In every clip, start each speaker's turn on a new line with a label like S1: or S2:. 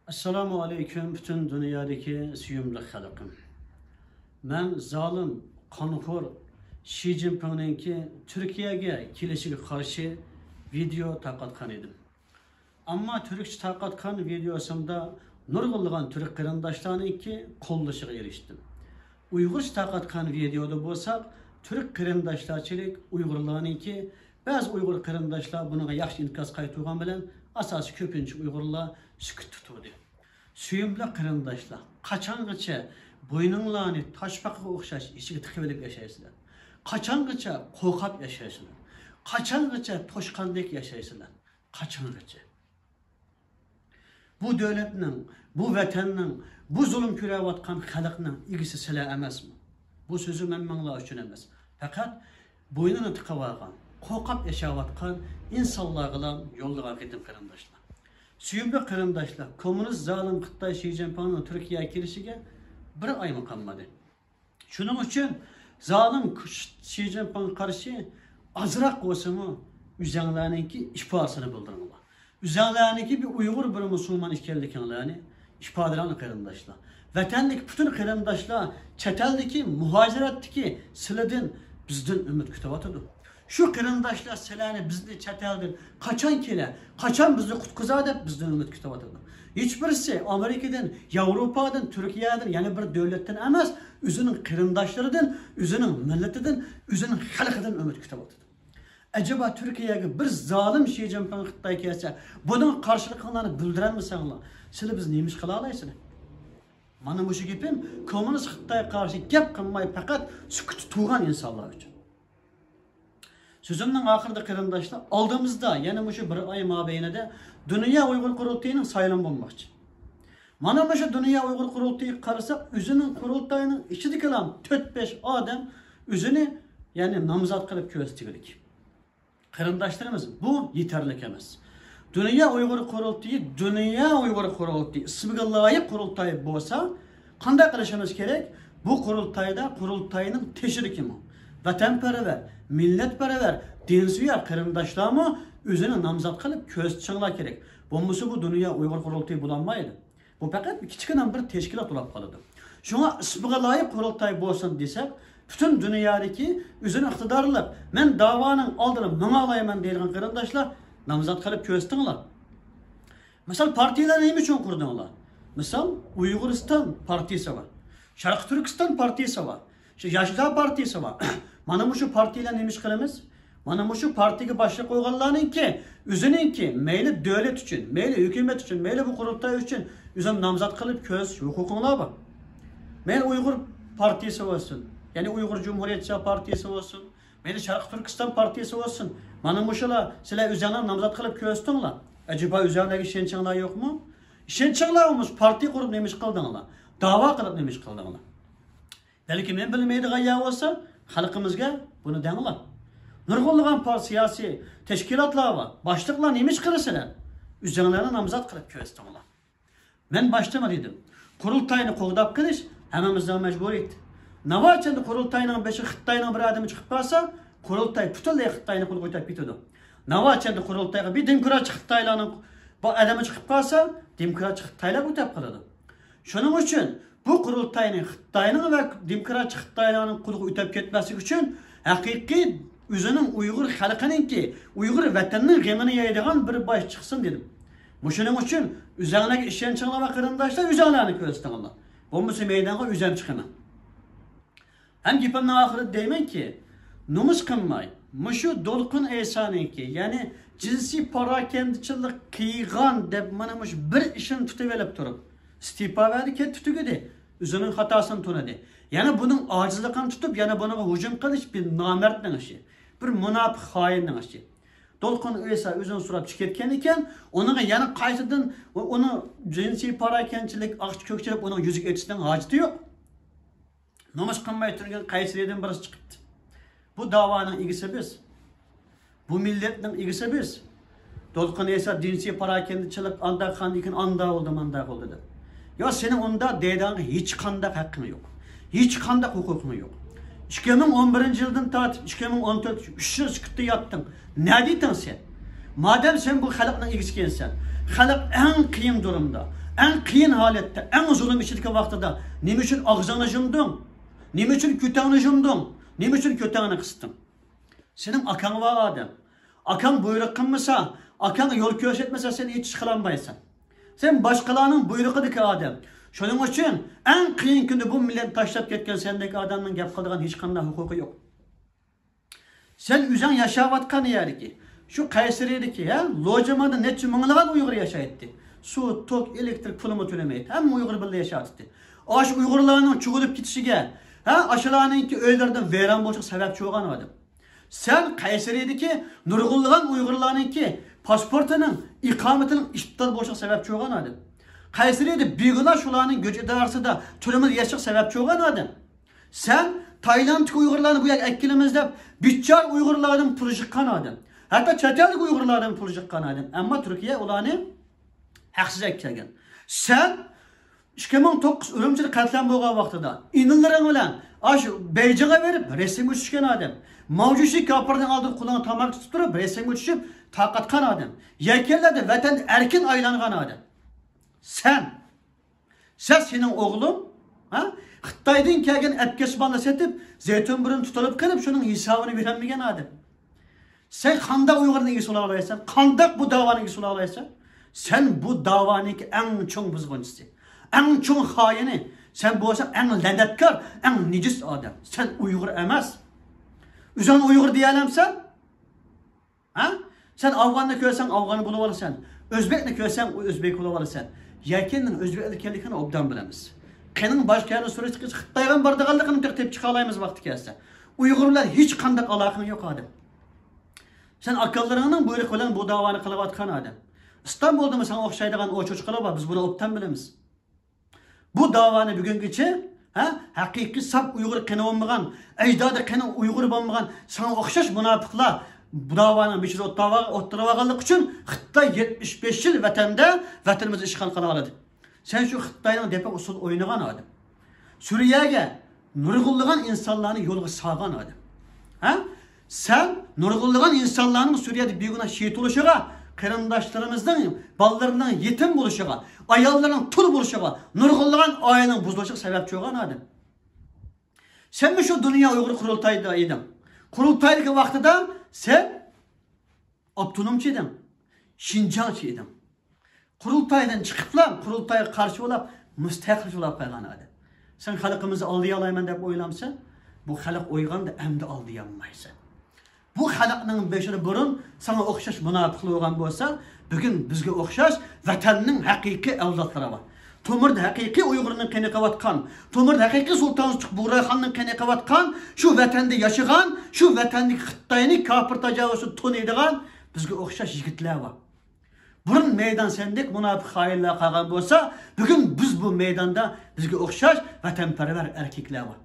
S1: Assalamu aleyküm bütün dünyadaki süyümlü halkım. Ben zalim, kanıkor Xi Jinping'ninki Türkiye'ye kelişiga karşı video tarqatkan edim. Ama Türkçe tarqatkan videosunda nurgulluğun Türk kırındaşlarınki kollaşıga eriştim. Uygurca tarqatkan videoda bolsak Türk kırındaşlarçılık Uygurlarınki bazı Uygur kırındaşlar bununla yaxşı inkaz qaytırgan bilen asası köpünçü Uygurlar sükut tuturdu. Süyümlü kırındaşlar, kaçangacha boynunlarını taşpaqqa o'xshash ichiga tiqib olib yashaysizlar. Kaçangacha qo'rqab yashaysizlar. Kaçangacha toshqandek yashaysizlar. Kaçangacha. Bu devletning, bu vatanning, bu zulm ko'rayotgan xalqning igisi sizlar emasmi? Bu so'zi men manglar uchun emas. Faqat boynini tiqib olgan, qo'rqab yashayotgan insonlar bilan yo'lga ketim qarindoshlar. Süyümlü kırındaşlar, komünist zalim Xitay Xi Jinping'nin Türkiye'ye girişine bir ay mı kalmadı. Şunun için zalim Xi Jinping karşı azrak olsun üzerlerindeki işbahsını bildirdiler. Üzerlerindeki bir Uygur bir Müslüman işgallikenlerini işbahlarını kırındaşlar. Vatanlık bütün kırındaşlar çeteldeki muhaciretteki siledin bizden ümit kütüvatıdır. Şu kırındaşlar selani bizni çeteldir. Kaçan kele, kaçan bizni kutkuzadı bizden ümit kütüvatıdır. Hiçbirisi Amerika'dan, Avrupa'dan, Türkiye'den yani bir devletten emez, üzünün kırındaşlarıdan, üzünün milletinden, üzünün halkıdan ümit kütüvatıdır. Acaba Türkiye'ye bir zalim Xi Jinping Xitay kelse, bunun karşılıklarını bildiren misinler? Siz biz neymiş kıla alaysınız? Bana bu şu gipim, komünist Xitay'a karşı gep kılmayı fakat sükut tuğan insanlar için. Sözümden ahırda kırındaşlar aldığımızda yani şu bir ay mabeyinde Dünya Uygur Kurultayı'nın sayılan bulmakçı. Bana şu Dünya Uygur Kurultayı karısak üzünün kurultayının içi kalan 4-5 adam üzünü yani namzat kılıp köstürdük. Kırındaşlarımız bu yeterlik emez. Dünya Uygur Kurultayı ismiga layık kurultayı bolsa qanday qilishimiz gerek? Bu kurultayda kurultayının teşriki mi? Vatanperver, milletperver, dinsuya kırındaşlar mı özünü namzat kılıp köz çınglar gerek. Bulmusu bu Dünya Uygur Kurultayı bulanmaydı. Bu fakat kichkina bir teşkilat olab qoladi. Şuna ismiga layık kurultay bolsun desek, bütün dünyadaki özünü iktidarlıq, men davanın aldını mına alayman deyilgan kırındaşlar namzat kılıp köz tınglar. Misal partiyalar neymi için kurdular? Misal Uyguristan partisi var. Şarkı Türkistan partisi var. Yaşlılar partisi var. Mana şu partiyle neymiş kılımız? Mana şu partiye başlık koyganlarının ki, üzünün ki, meyli devlet için, meyli hükümet için, meyli bu kurultay için, üzün namzat kılıp köz hukukunlar var. Meyli Uygur partisi olsun, yani Uygur Cumhuriyetçi partisi olsun, meyli Şarkı Türkistan partisi olsun. Mana şula, sizler üzerine namzat kılıp köz tunlar. Acaba üzerindeki şençanlar yok mu? Şençanlar olmuş, parti kurup neymiş kıldığınlar, dava kılıp neymiş kıldığınlar. Belki men bilmeydiğin ya olsa, halkımızga bunu dengler. Nurgulluğun siyasi teşkilatlar var. Başlıklar neymiş kırısılar? Üzerlerine namzat kılıp köstüler. Ben başlama dedim. Kurultayını qoğdap kılış, hemimizden mecbur etti. Nava içinde kurultayının beşi Xitayının bir adamı çıkıp kalsa, kurultay bütünlüğü Xitayını kul koytap bitiyordu. Nava içinde kurultayga bir demokratçı Xitaylarının adamı çıkıp kalsa, demokratçı Xitaylar koytap kalırdı. Şunun için bu kurultayının Xitayının ve demokratçı Xitaylarının kulu ötep ketmesi için hakiki üzünün Uygur halkının ki Uygur vatanının gemini yaydıgan bir baş çıksın dedim. Şunun için üzerindeki işençanlar ve kırındaşlar üzerlerini köstüğünler. Bu musu meydana üzem çıkına. Hem gipimden ahırı deymen ki numus kılmay. Şu dolkun esanın ki yani cinsi parakendicilik kıygan deb mana bir işin tutuvelip durup istifa verdi ki tutuğuydu. Üzünün hatasını tunadı. Yani bunun acizliğini tutup yani buna hücum kılış bir namertnin işi. Bir münafık hainin işi. Dolkun esa özün surap çıketken iken onun yani qaytadan onu cinsi parakendicilik akç kökçelip onun yüzük etişten hacıtı yok. Namus kılmay turgan Kayseri'den birisi çıktı. Bu davanın ilgisi biz. Bu milletin ilgisi biz. Dolkun esa cinsi parakendicilik anda kandikin anda oldu dedi. Ya senin onda deydanın hiç kandak hakkın yok. Hiç kandak hukukun yok. 2011 yıldan tatip 2014 3 yıl çıktı yattın. Ne dedin sen? Madem sen bu halkla ilişkiyensen, halk en kıyın durumda, en kıyın halette, en zulüm içindeki vaxtıda nime için ağzını jumdun? Nime için kütağını jumdun? Nime için kütağını kıstın? Senin akan var adam. Akan buyruk kılmasa, akan yol köşetmese sen hiç çıkılanmaysan. Sen başkalarının buyruğudaki adam. Şunun için en kıyın günde bu millet taşlap ketken sendeki adamın gap kıldıgan hiç kanına hukuku yok. Sen üzən yaşavatkan yer ki, şu Kayseri'deki ya, lojamada netçi mıngılagan Uygur yaşayıttı. Su, tok, elektrik pulumu tölemeydi. Hem Uygur bildi yaşattı. Aş Uygurlarının çuğulup gitişige, aşılarınki öylerden veren boşuk sebep çoğan adam. Sen Kayseri'deki nurgulluğun Uygurlarınki pasportunun, ikametinin iştital boşuk sebep çoğan adam. Kayseri'de bilgiler şularının göç edarsı da türümü yaşık sebep çoğan adam. Sen Tayland'daki Uygurlarını bu yak ekkilimizde bütçar Uygurlardan pırıcık kanadım. Hatta çetellik Uygurlardan pırıcık kanadım. Ama Türkiye olanı haksız ekkelgen. Sen 2009 Ürümçili katliam boğan vaxtıda inillerin olan Beycan'a verip resim uçuşken adam. Mavcuşi kapırdan aldığı kulağını tamak tutup resim uçuşup takatkan adam. Yekerlerde vatan erkin aylangan adam. Sen senin oğlun Xitaydan kelgen etkeş balla setip zeytun burun tutulup kılıp şunun hesabını veremegen adam. Sen kanda Uygur'un ilgisi olamaysan, kandak bu davanın ilgisi olamaysan, sen bu davanın en çoğun buzguncusu, en çoğun hayini, sen bu olsan en lanetkar, en nicis adam. Sen Uygur emez. Üzən Uygur diyelim sen? Sen Afgan'da köysen Afgan'ı buluvalırsan, Özbek'le köysen Özbek buluvalırsan. Yerkenin Özbek'likini obdan bilemiz. Kenin başka yerine süresi kız Xitaygan bardağallıqını tep çıkalayımız vakti kelse. Uygurlar hiç kandak alakın yok adam. Sen akıllarının buyruk olan bu davanı kılavatkan adam. İstanbul'da mı sana okşaydıgan o çocuklar var, biz bunu obdan bilemiz. Bu davanı bugün geçe, hakiki sap Uygur kene olmayan, ecdadı kene Uygur olmayan, sana okşaş münafıklar bu davanın bir şey ottıravaganlık için Xitay 75 yıl vatanımızı işgal kılaladı. Sen şu Xitay'dan depe usul oynagan adam. Suriye'ye nurgulluğun insanlarını yolga sağan adam. Sen nurgulluğun insanlarının Suriye'de bir güne şehit oluşuğa, kırımdaşlarımızdan, ballarından yetim buluşuğa, ayallarından tul buluşuğa, nurgulluğun ailenin buzlaşık sebep çoğan adam. Sen mi şu dünya Uygur kurultayda idin? Kurultaydaki vaxtıda sen Abdunumçıydın, Şincançıydın. Kurultaydan çıkıplar, kurultaya karşı olup, müstakil olup kaygan adam. Sen halkımızı aldıyalayman dep oylamsan, bu halk oygan da hem de aldıyamaysan. Bu halkının beşini burun sana okşaş münafıklı olan bolsa, bugün bizge okşaş vatanının hakiki evlatları var. Tomurda hakiki Uygur'un kene kavatkan, tomurda hakiki Sultan Buğray Xan'ın kene kavatkan, şu vatanda yaşagan, şu vatandaki Xitay'ını kapır tacavüzü tonuydigan bizge okşaş yigitler var. Burun meydan sendek münafık hayırlar kalgan bolsa, bugün biz bu meydanda bizge okşaş vatanperver erkekler var.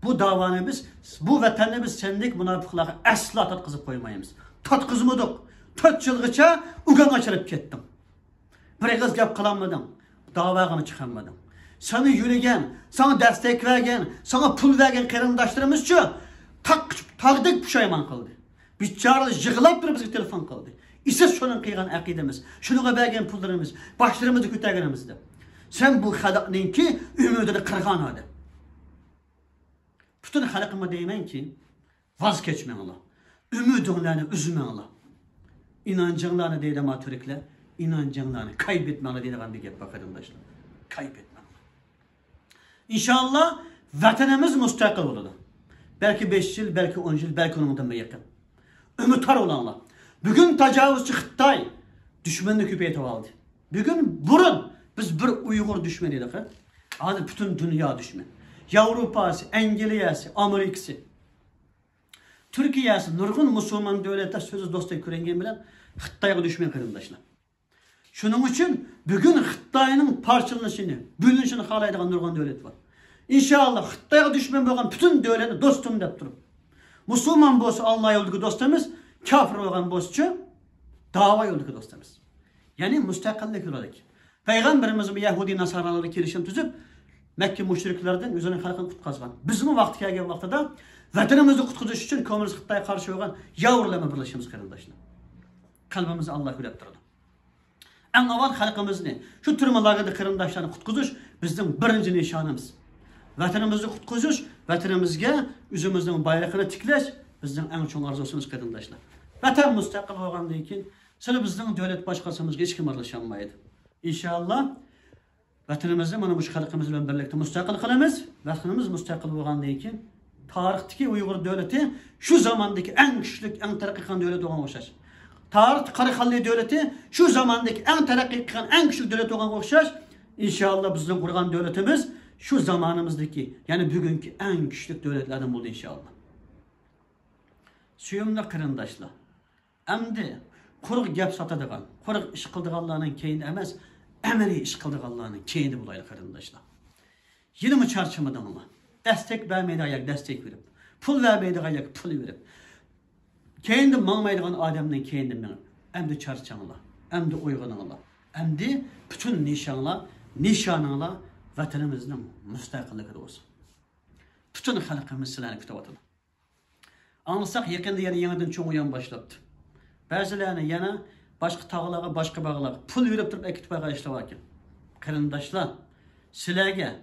S1: Bu davanı biz, bu vatanı biz sendek münafıklara asla tatkızıp koymayız. Tatkızmadık. 4 yılgıça ugan açırıp kettim. Bir kız gap kılanmadım. Davağını çıkanmadım. Sana yürügen, sana destek vergen, sana pul vergen kırımdaşlarımız için takdık puşayman kıldı. Biz çağırız, yığılap bir bize telefon kıldı. İse şunun kıygan akidemiz, şunun vergen pullarımız, başlarımızı kütəgenimizdir. Sen bu halkın ki ümidini kırgan adı. Bütün halkıma deymen ki vazgeçmen Allah. Ümidinlerini üzmen Allah. İnancınlarını deydi Türkler, inancınlarını kaybetmeli deydi bir gep bak arkadaşlar. Kaybetmeli. İnşallah vatanımız müstakil olur. Belki 5 yıl, belki 10 yıl, belki ondan da yakın. Ümitar olanlar. Bugün tecavüzçü Xitay düşmanını küpeyte aldı. Bugün burun biz bir Uygur düşmanıydık. Adı bütün dünya düşmanı. Avrupa'sı, İngilizcesi, Amerika'sı. Türkiye'si, nurgun Müslüman devlette sözü dostay kürengen bilen Xitay'a düşman kırımdaşlar. Şunun için bugün Xitay'ın parçalanışını, bölünüşünü halaydıgan nurgun devlet var. İnşallah Xitay'a düşman olan bütün devleti dostum deyip durup. Müslüman bolsa Allah yolundaki dostumuz, kafir olan bolsa dava yolundaki dostumuz. Yani müstakillik olarak. Peygamberimiz bir Yahudi Nasaraları kirişim tüzüp Mekke müşriklerden üzerine halkını kutkazgan. Bizim vakti gelgen vaxtada vatanımızı kutkuzuş için komünist Xitay'a karşı olan yavrulama birleşimiz kardeşler. Kalbimizni Allah gülüp durdu. En avval halkımızı, şu türmelarda kırımdaşlarını kutkuzuş bizden birinci nişanımız. Vatanımızı kutkuzuş, vatanımızga üzümüzün bayrağını tikleş bizden en çok arzusumuz kırımdaşlar. Vatan müstakil olgandan keyin sizlar bizden devlet başkasımızga hiç kim aralashmaydi. İnşallah vatanımızı mana bu halkımız bilan birlikte müstakil qilamiz. Vatanımız müstakil olgandan keyin tarixdagi Uyg'ur davlati şu zamandaki en güçlü, en taraqqiy qilgan davlat bo'lgan o'xshash. Tarix Qaraqalli davlati şu zamandaki en taraqqiy qilgan, en güçlü davlat bo'lgan o'xshash. İnşallah bizning qurgan davlatimiz şu zamanımızdaki, yani bugünkü en güçlü devletlerden bo'ldi inşallah. Suyumli qarindoshlar. Endi quruq gap sotadigan, quruq ish qildiganlarning keyini emas, amaliy ish qildiganlarning keyini bo'laylik qarindoshlar. Yeni charchamadinglar. Destek vermeydi ayak destek verip, pul vermeydi ayak pul verip. Kendi mangmaydigan adamdan kendi men. Endi charchanglar, endi uyg'oninglar. Endi bütün nişanlar vatanimizning mustaqilligi olsun. Bütün xalqimiz sizlarni kutyapti. Anlasak yakında yanıdan çoğu uyan başladı. Bazılarını yana başka tağlarga, başka bağlarga pul verip durup ekitpaga işlep qarindoshlar, sizlarga,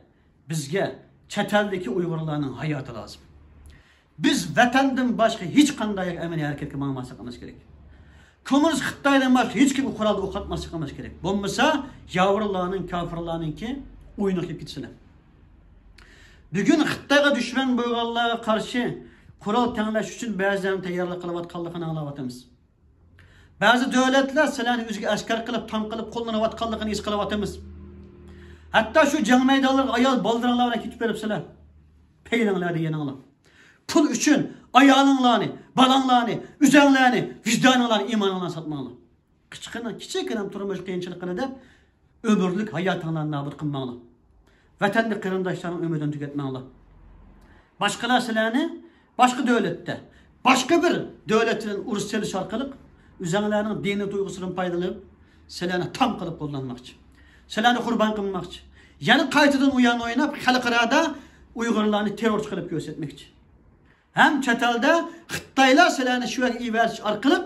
S1: bizga chet eldagi Uyg'urlarning hayoti lazım. Biz vatandan başka hiç qanday amaliy harakatga mangmasligimiz kerak. Kommunist Xitoydan başka hiç kim qurolni o'qatmasligimiz kerak. Bo'lmasa, yavrlarning, kafirlarningki o'yini qilib ketsinlar. Bugun Xitoyga dushman bo'lganlarga qarshi qurol tanlash uchun ba'zilarni tayyorlik qilayotganligini anglayapmiz. Ba'zi davlatlar sizlarni o'ziga askar qilib, tam qilib qo'llanayotganligini his qilyapmiz. Hatta şu jang maydonlarga ayol boldiringlar bilan ketib beribsizlar. Peylinglar deganinglar. Pul uchun ayolinglarni, balanglarni, uzanglarni, vijdoninglarni, iymoninglarni sotmanglar. Kichikina turmush qiyinchiligini deb ömürlük hayatыңlarni nabud qilmanglar. Vatanni qarindoshlarning umidini tugatmanglar. Başkalar sizlarni başka devlette, başka bir devletin urush selish orqali uzanglarning diniy tuyg'usidan foydalanib, sizlarni tam qilib qo'llanmoqchi. Sizlarni qurban qilmoqchi. Yani qaytadan uyan oynab xalqarada Uyg'urlarni terrorchi qilib ko'rsatmoqchi. Hem chet elda Xitoylar sizlarni shu yerga ibarish orqali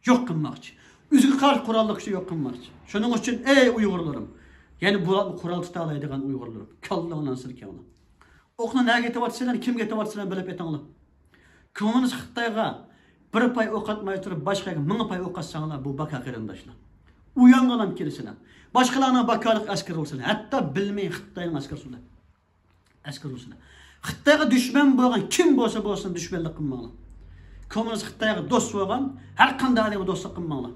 S1: yo'q qilmoqchi. O'ziga qarshi qurolli kuchni yo'q qilmoqchi. Shuning uchun ey Uyg'urlarim, yani bu qurol tuta oladigan Uyg'urlarim, kallanglarni silkanglar. O'qni nega ketyapsizlar, kimga ketyapsizlar bilib aytinglar. Kommunist Xitoyga bir pay o'q atmay turib boshqaga 1000 pay o'q atsanglar bu baka qarindoshlar. Uyangalam kirisine. Başkalarına bakarlık asker olsun. Hatta bilmeyin Xitoyning asker olsun. Asker olsun. Xitoyga düşman bo'lgan kim bo'lsa bo'lsin düşmanlik qilmanglar. Kommunist Xitoyga do'st bo'lgan har qanday odamga do'stlik qilmanglar.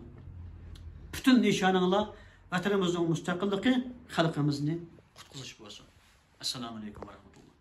S1: Bütün nishoninglar vatanimizning mustaqilligi, xalqimizni qutqizish bo'lsin. Assalomu alaykum va rahmatulloh.